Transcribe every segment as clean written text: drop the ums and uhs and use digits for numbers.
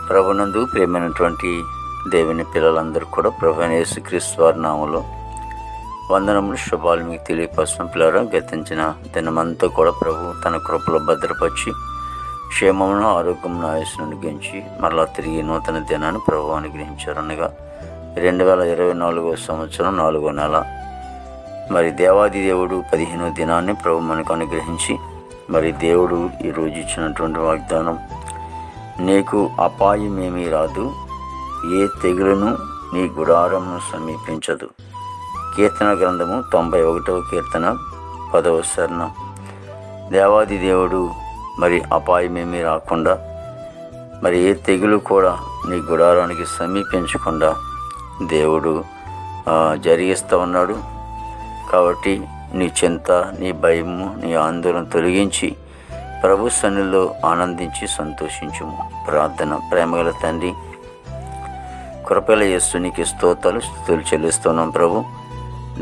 ప్రభునందు ప్రియమైనటువంటి దేవుని పిల్లలందరూ కూడా ప్రభు యేసుక్రీస్తు వారి నామములో వందనములు శుభాలు మీకు తెలియపరుస్తున్న పిల్లరా, గతించిన దినమంతా కూడా ప్రభు తన కృపలో భద్రపరిచి క్షేమమును ఆరోగ్యమును ఆయుష్ను అనుగ్రహించి మరలా తిరిగి నూతన దినాన్ని ప్రభు అనుగ్రహించారు. అనగా 2024 సంవత్సరం 4వ నెల మరి దేవాది దేవుడు 15వ దినాన్ని ప్రభు మనకు అనుగ్రహించి మరి దేవుడు ఈరోజు ఇచ్చినటువంటి వాగ్దానం, నీకు అపాయమేమీ రాదు, ఏ తెగులును నీ గుడారమును సమీపించదు. కీర్తన గ్రంథము 91వ కీర్తన 10వ శరణం. దేవాది దేవుడు మరి అపాయమేమీ రాకుండా మరి ఏ తెగులు కూడా నీ గుడారానికి సమీపించకుండా దేవుడు జరిగిస్తూ ఉన్నాడు. కాబట్టి నీ చింత, నీ భయము, నీ ఆందోళన తొలగించి ప్రభు సన్నిధిలో ఆనందించి సంతోషించుము. ప్రార్థన. ప్రేమగల తండ్రి, కృపల యేసు నీకు స్తోత్రాలు స్తుతులు చెల్లిస్తున్నాం ప్రభు.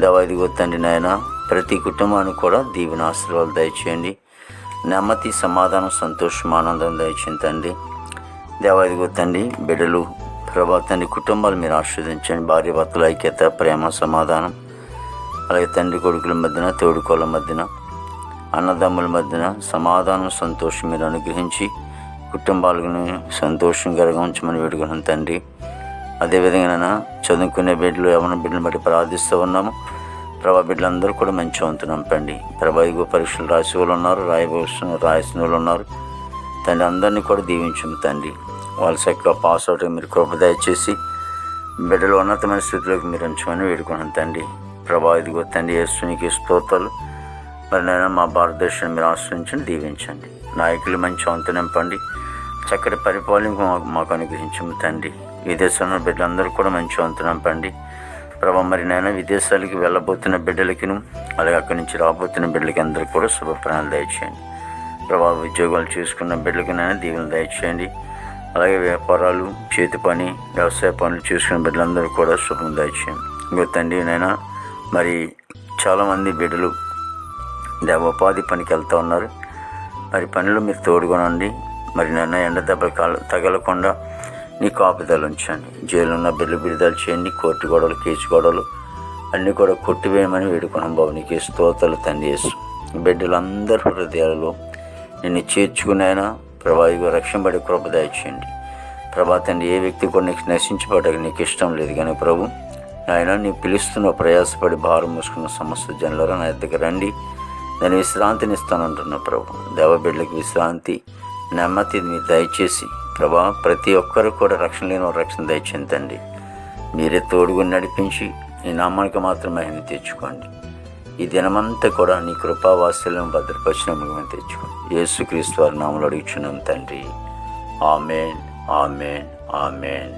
దేవాదిగో తండ్రి నాయన, ప్రతి కుటుంబానికి కూడా దీవెన ఆశీర్వాదాలు దయచేయండి. నెమ్మది, సమాధానం, సంతోషం, ఆనందం దయచేయండి తండ్రి. దేవాదిగో తండ్రి, బిడ్డలు ప్రభా తండ్రి కుటుంబాలు మీరు ఆస్వాదించండి. భార్య భర్తల ఐక్యత, ప్రేమ, సమాధానం, అలాగే తండ్రి కొడుకుల మధ్యన, తోడుకోళ్ళ మధ్యన, అన్నదమ్ముల మధ్యన సమాధానం, సంతోషం మీరు అనుగ్రహించి కుటుంబాలను సంతోషంగా ఉంచమని వేడుకున్నాం తండ్రి. అదేవిధంగా చదువుకునే బిడ్డలు, యవన బిడ్డలను బట్టి ప్రార్థిస్తూ ఉన్నాము ప్రభా. బిడ్డలందరూ కూడా మంచిగా ఉంటున్నాం తండ్రి. ప్రభా ఇగో పరీక్షలు రాసి వాళ్ళు ఉన్నారు, రాసిన వాళ్ళు ఉన్నారు తండ్రి. అందరినీ కూడా దీవించము తండ్రి. వాళ్ళ చక్కగా పాస్ అవుట్ మీరు కృప దయచేసి బిడ్డలు ఉన్నతమైన స్థితిలోకి మీరు ఉంచమని వేడుకున్నాం తండ్రి. ప్రభా ఇదిగో తండ్రి యేసునికి స్తోత్రాలు. మరి నేను మా భారతదేశాన్ని మీరు ఆశ్రయించండి, దీవించండి. నాయకులు మంచి వంతు నింపండి, చక్కటి పరిపాలన మాకు అనుగ్రహించము తండ్రి. విదేశంలో బిడ్డలందరూ కూడా మంచి వంతు నింపండి ప్రభా. మరి నేను విదేశాలకి వెళ్ళబోతున్న బిడ్డలకిను, అలాగే అక్కడి నుంచి రాబోతున్న బిడ్డలకి అందరికీ కూడా శుభప్రాణాలు దయచేయండి ప్రభా. ఉద్యోగాలు చేసుకున్న బిడ్డలకి నేను దీవెనలు దయచేయండి. అలాగే వ్యాపారాలు, చేతి పని, వ్యవసాయ పనులు చేసుకున్న బిడ్డలందరూ కూడా శుభం దయచేయండి. ఇంకో తండ్రి నైనా మరి చాలామంది బిడ్డలు ఉపాధి పనికి వెళ్తూ ఉన్నారు. మరి పనిలో మీరు తోడుకొనండి. మరి నన్ను ఎండ దెబ్బలు తగలకుండా నీ కాపుదలు ఉంచండి. జైలు ఉన్న బిడ్డలు విడుదల చేయండి. కోర్టు గొడవలు, కేసు గొడవలు అన్నీ కూడా కొట్టివేయమని వేడుకున్నాం బాబు. నీకు స్తోత్రాలు తండ్రి యేసు. బిడ్డలందరూ హృదయాలలో నిన్ను చేర్చుకునైనా ప్రభా ఇగో రక్షణపడే కృప దయచేయండి ప్రభా తండ్రి. ఏ వ్యక్తి కూడా నీకు నశించిపోవడానికి నీకు ఇష్టం లేదు కానీ ప్రభు ఆయన నీ పిలుస్తున్న ప్రయాసపడి భారం మూసుకున్న సమస్త జనులరా నా దగ్గర రండి, నేను విశ్రాంతిని ఇస్తానంటున్నా ప్రభు. దేవబిడ్డలకు విశ్రాంతి, నెమ్మది మీరు దయచేసి ప్రభా. ప్రతి ఒక్కరు కూడా రక్షణ లేని రక్షణ దయచేయండి. మీరే తోడుగా నడిపించి నీ నామానికి మాత్రం మహిమ తెచ్చుకోండి. ఈ దినమంతా కూడా నీ కృపావాస్యలను భద్రపరిచిన మహిమ తెచ్చుకోండి. యేసుక్రీస్తు వారి నామములో అడుగుచున్నాం తండ్రి. ఆమేన్, ఆమేన్, ఆమేన్.